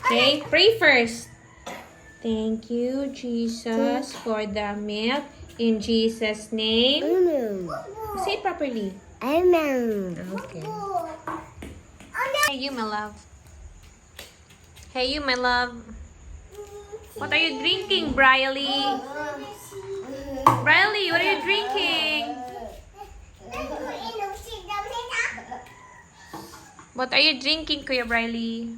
Okay, pray first. Thank you, Jesus, for the milk. In Jesus' name. Amen. Say it properly. Amen. Okay. Hey, you, my love. Hey, you, my love. What are you drinking, Briley? Briley, what are you drinking? What are you drinking, Kuya Briley?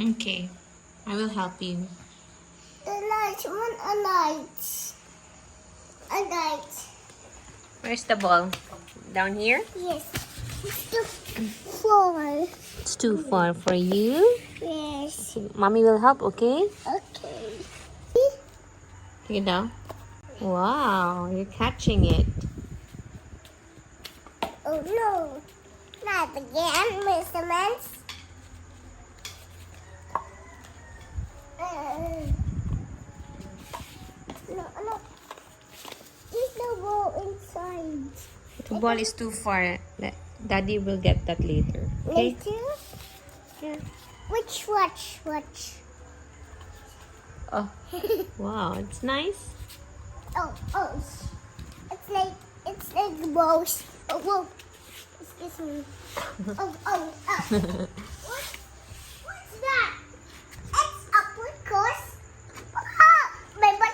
Okay, I will help you. The light, one a light. A light. Where's the ball? Down here? Yes. It's the floor. It's too far for you. Yes. Mommy will help, okay? Okay. Take it down. Wow, you're catching it. Oh no. Not again, Mr. Mance. No. There's no ball inside. The ball is too far. Daddy will get that later. Okay? Later? Yeah. Which watch? Oh, wow, it's nice. Oh. It's like balls. Oh, whoa. Excuse me. Oh. What's that? It's upward course. Ah! My butt.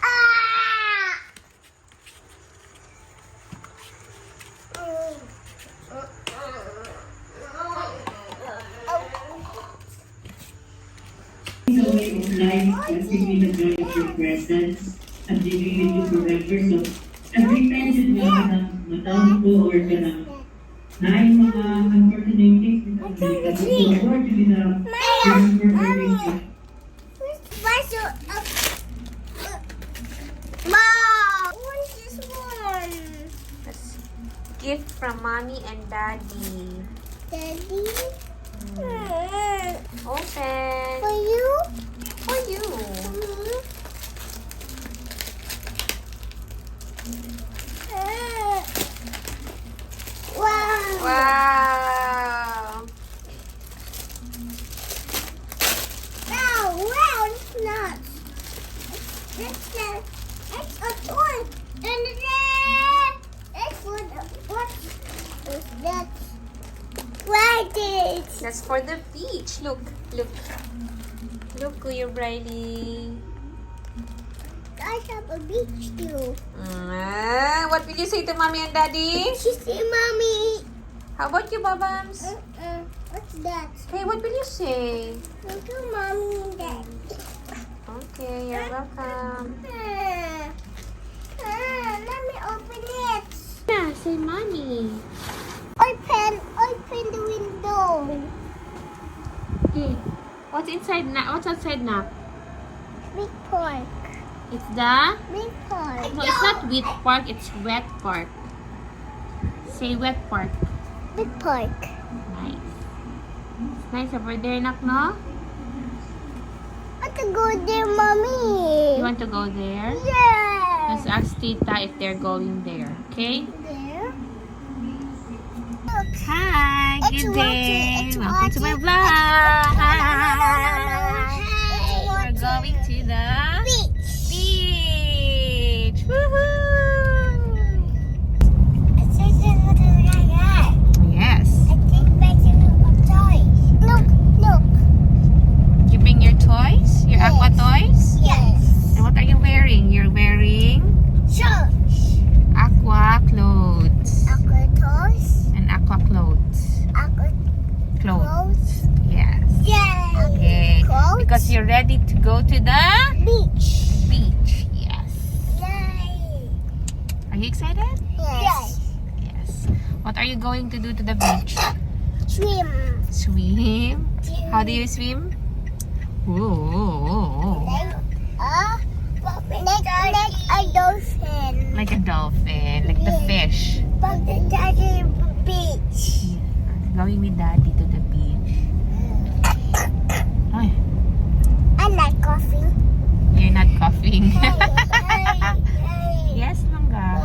Ah! The way of life, blessing me the joy of your presence, and living with you forever. So, every time that matawag ko or ka na mga unfortunate things, so Lord, you na remember everything. Wow! What's this one? That's gift from Mommy and Daddy. Daddy? Open. For you? For you. Wow! Wow. Wow, it's not. It's a toy. And it's for the, what is that? What is? That's for the beach. Look. Look, Kuya Briley. I have a beach too. What will you say to Mommy and Daddy? She say, Mommy. How about you, Babams? What's that? Hey, what will you say? Thank you, Mommy and Daddy. Okay, you're welcome. Let me open it. Yeah, say Mommy. Open the window. Okay. What's inside now? What's outside now? Big park. It's the... Big park. No, it's not wet park. It's wet park. Say wet park. Big park. Nice. It's nice over there, Nak, no? I want to go there, Mommy. You want to go there? Yeah. There's ask Tita if they're going there. Okay? There. Hi, It's good water, day. it's Welcome to my water. vlog. Hey, We're going to the beach. beach. Woohoo! Yes. I think better toy. Look, look. You bring your toys? Your Yes. aqua toys? Yes. And what are you wearing? You're wearing Shorts. aqua clothes. Aqua toys. And aqua clothes. Aqua Clothes. clothes. Yes. Yay. Okay. Clothes. Because you're ready to go to the Beach. beach. Yes. Yay. Are you excited? Yes. Yes. What are you going to do to the beach? Swim. Swim. How do you swim? Whoa. Like a dolphin. Like a dolphin. Like the fish. But the daddy beach. Going with daddy to the beach. Ay, I like coffee. you're not coughing. Hey. Yes, Mangga.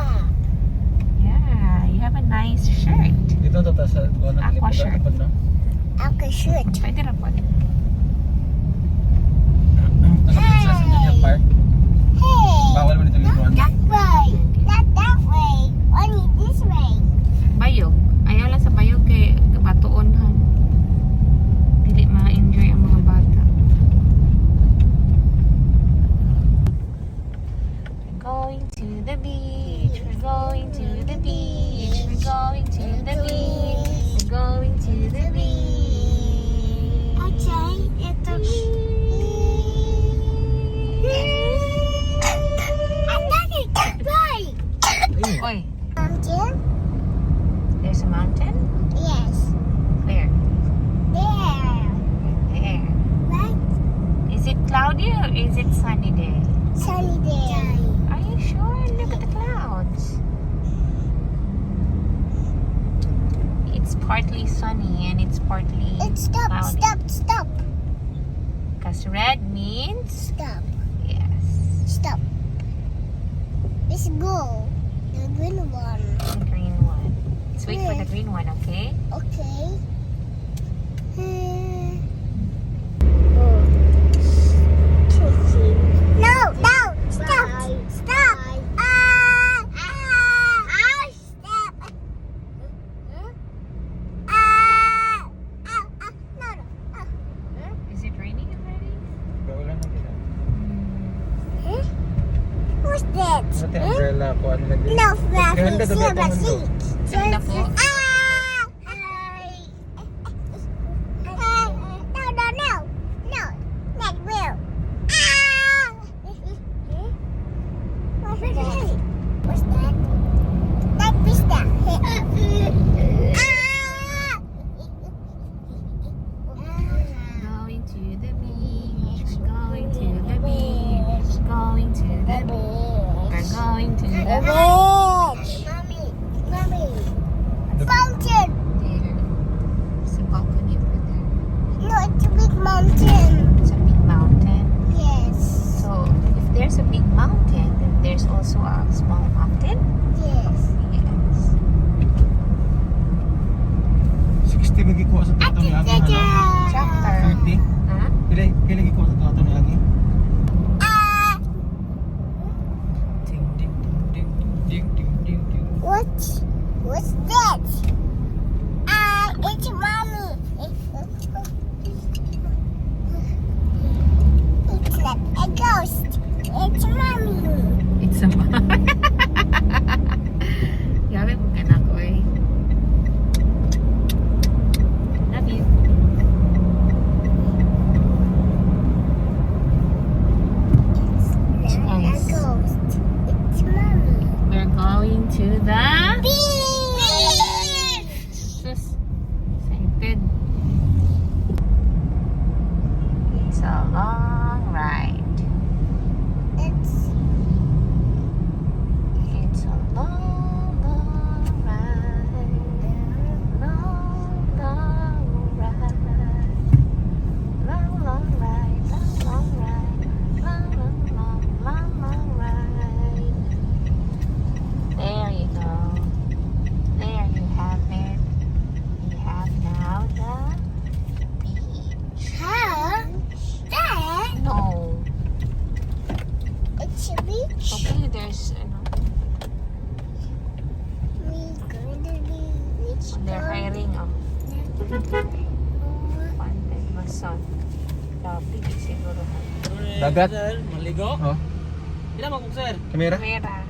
Yeah, you have a nice shirt. Dito to sa Aqua shirt. no? Aqua shoot. Pwede na po. Sa Centennial Park. Hey. Bawal mo dito libuan. That way. Not that way. Only this way. Bayog. Ayaw lang sa bayog kay batuonhan. Dili ma-enjoy ang mga bata. We're going to the beach. We're going to the beach. We're going to the beach. We're going to the beach. Okay. Ito. Another bike. Oy, Mountain? there's a mountain? Yes. Where? There. There. Right? Is it cloudy or is it sunny day? Sunny day. Are you sure? Look at the clouds. It's partly sunny and it's partly Stop, cloudy. stop, stop. Because red means Stop. yes. Stop. Let's go. The green one. The green one. Let's wait for the green one, okay? Okay. No, no, stop, stop. Stop. No. Is it raining already? Bawal na nila. Who's that? Pati umbrella ko ano lagi. No, fluffy. Ganda to Silver mundo. seat. Ganda po. No, no, no. No, not real. What's that? What's that? That fish that. Going to the beach. Going to the beach. Going to the beach. We're going to the beach. Mommy, mommy. Fountain. There. There's a balcony over there. No, it's a big mountain. It's a big mountain. Yes. So, if there's a big mountain, then there's also a small mountain. Yes. Yes. 60 bagi ko sa tato ni Agi. Chapter. 30. Huh? Pila gi ko sa tato ni Agi. Ah, Ding ding ding ding ding ding ding. what's that? It's mommy. It's not a ghost. It's mommy. It's a Grabe mo ka na ko eh. Love you. It's not a Nice. ghost. It's mommy. We're going to the Beach. beach. Hopefully there's, We go to the beach. they're hiring, Pantai Mason. Topic siguro. Dagat? Sir, maligo? Oh. Ilan mo kung sir? Kamera? Mera.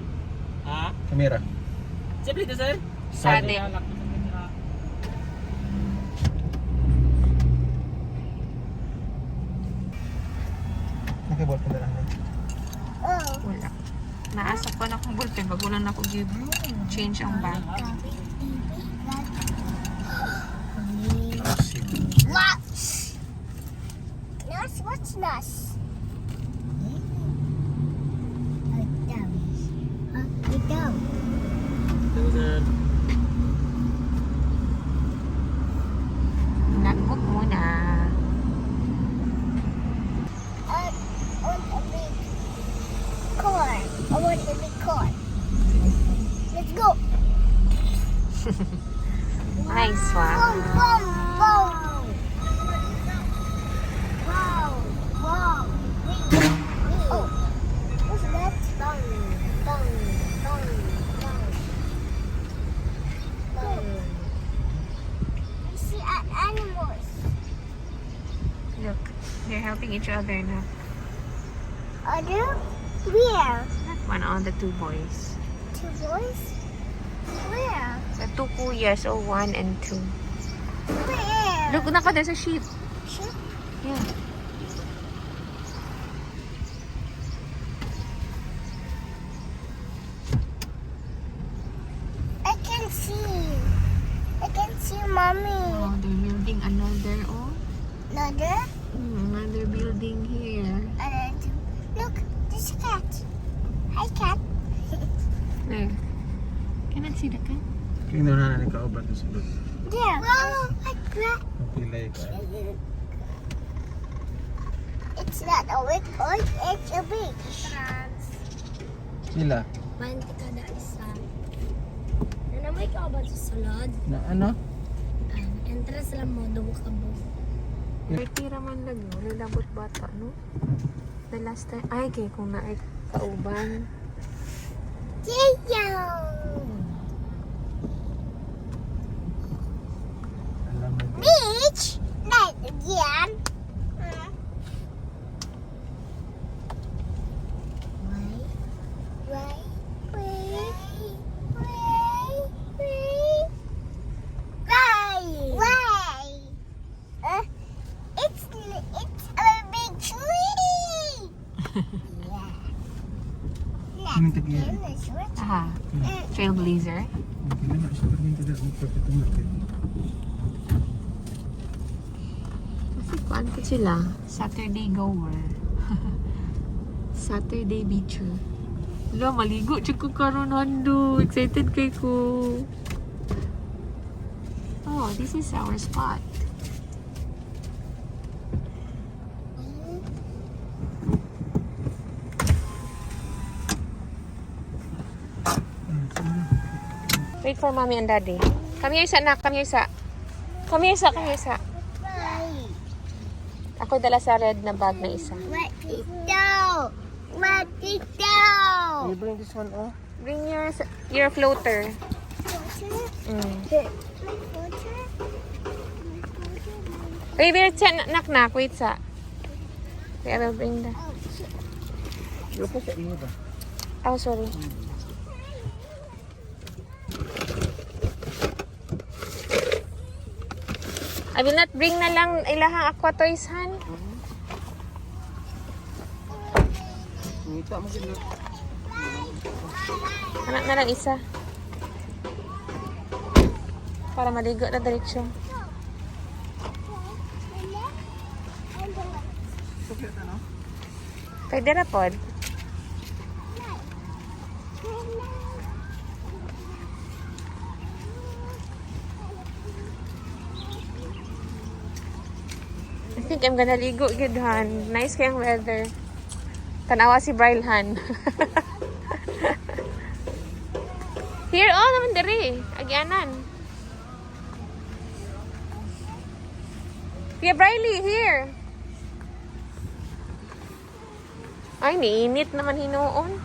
Ha? Kamera. Siyempre ito sir? Sade. Nakibot pa na lang. Oh. Wala. Naasa pa na akong bulpe. Bago lang ako give change ang bag. Nuts. Nuts? What's nuts? Ito sir. Nag-book muna. I want a big car. I want a big car. Let's go. Nice Boom, one. boom, boom. Wow, wow. Oh, what's that? Bang, bang, bang, bang. Bang. I see animals. Look, they're helping each other now. Other? Where? That one on the two boys. Two boys? Where? The two kuyas, 1 and 2. Where? Look, naka, there's a sheep. Sheep? Yeah. I can see. I can see mommy. Oh, they're building another, Another? another building here. Another. Look, there's a cat. Hi, cat. There. Cannot see the cat. Kino na ni kauban sa sulod. There. Wow, like that. Pilay ka. It's not a big pond, it's a beach. Sila. Manti kada isa. Nanamay ka ba sa sulod? Na ano? Entrance lang mo, dugo ka mo. May tira man lang yun. Nilabot bata, no? The last time. Ay, kay kung na ay kauban. Tiyo! Alam mo. Beach? Not again. It's a big tree. Anong tagiya? Aha. Trailblazer. Kailan na siya rin tada ang pagkatong market. Kasi kuan ko sila. Saturday goer. Saturday beacher. Wala, maligo. Tsaka ko karon hando. Excited kay ko. Oh, this is our spot. Wait for mommy and daddy. Come here, Isa, nak. Come here, Isa. Come here, Isa. Come here, Isa. Ako dala sa red na bag na isa. What is that? What is You that? bring this one oh. Bring your floater. Mm. Wait, wait, nak. Wait, sa. Wait, I will bring that. Yo po sa inyo ba? Oh, sorry. I will not bring na lang ilahang aqua toys, han. Ngita mo sila. Anak na lang isa. Para maligo na diretsyo. Pwede na pod. I think I'm gonna ligo gid han. Nice kayang weather. Tanawa si Brilhan. Here, oh, naman diri. Agyanan. Kuya Briley, here. Ay, niinit naman hinuon.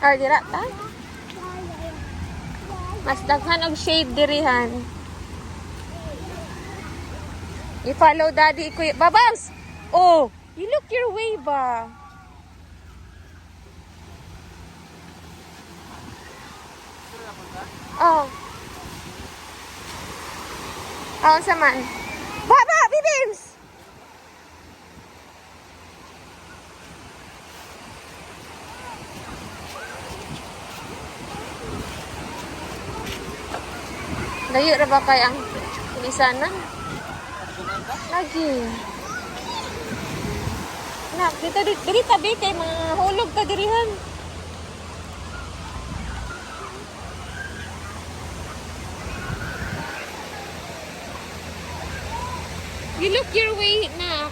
Or dira ta? Mas daghan og shade dirihan. I-follow daddy kuya. Babas! Oh, you look your way ba? Oh. Oh, sa man. Baba, bibims! Layo ra ba kay ang inisanan? Lagi. Nak, dito diri tabi kay mahulog ka dirihan. You look your way, nak.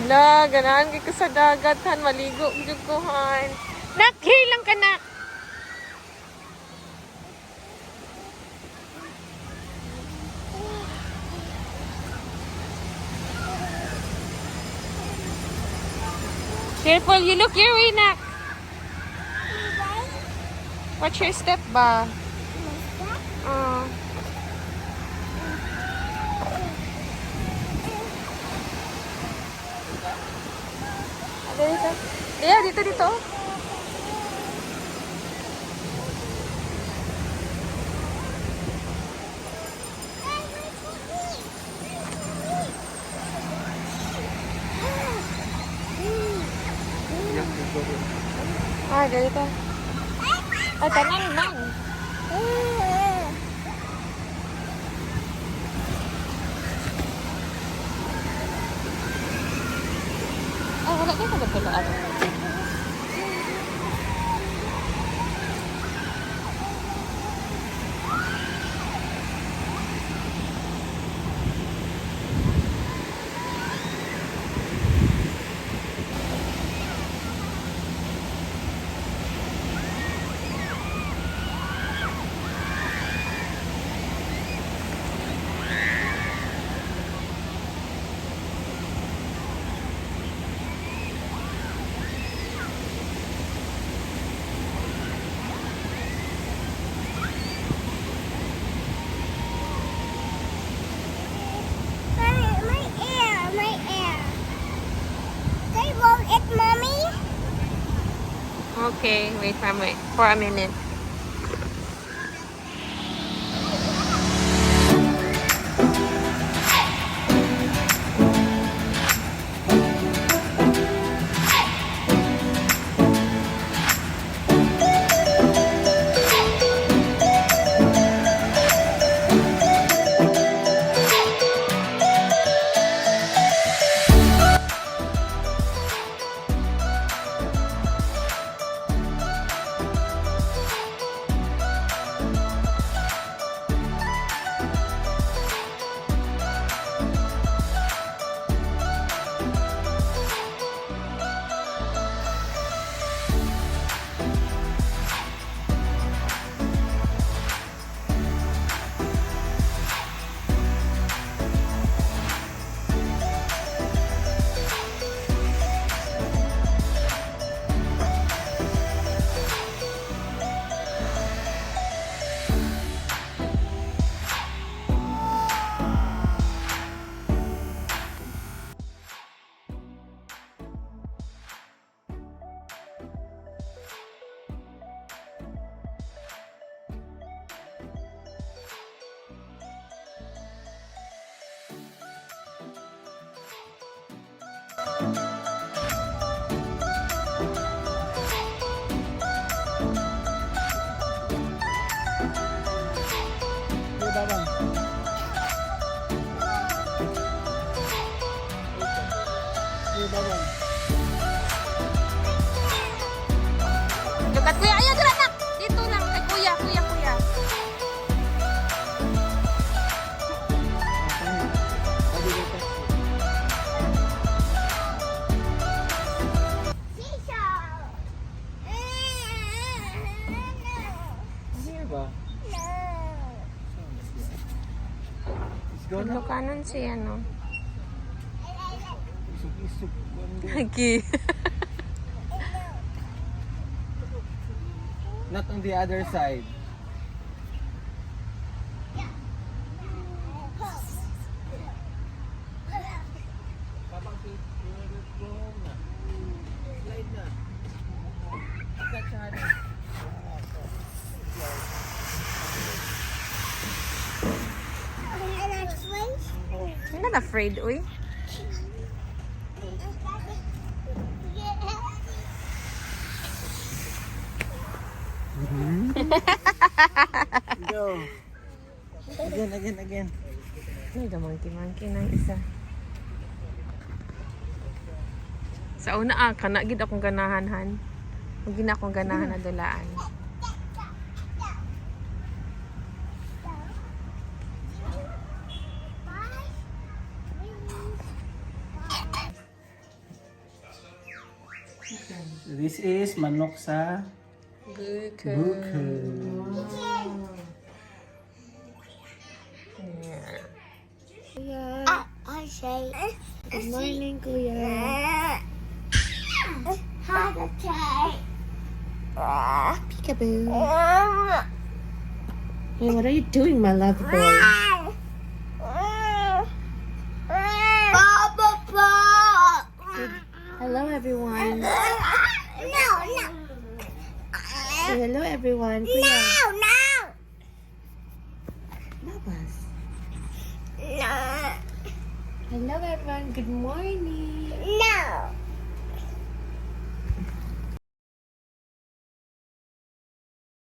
La, ganahan kay ko sa dagat han, maligo jud ko han. Nak, here lang ka nak. Careful, you look your way, nak. Watch your step ba? Dito. Yeah, dito. Ah, dito. Ay, tanan man. Ay, wala kayo pagkatulaan. Okay, wait for a minute. Dekat kuya, ayo dira nak. Dito lang kay kuya, kuya. Seesaw. Ano ba? No. Isgo na. Kanan siya no. Isog-isog. Lagi. Not on the other side. I'm not afraid, uy. Go. Again. Ay, monkey ng isa. Sa una kana gid akong ganahan han. Gid akong ganahan na dulaan. This is manok sa Buko. buko. I say. Good morning, kuya. Heart attack. Peekaboo. Hey, what are you doing, my love boy? Hello, everyone. No. Say hello, everyone. Kuya. No. Labas. No. Hello, everyone. Good morning. No.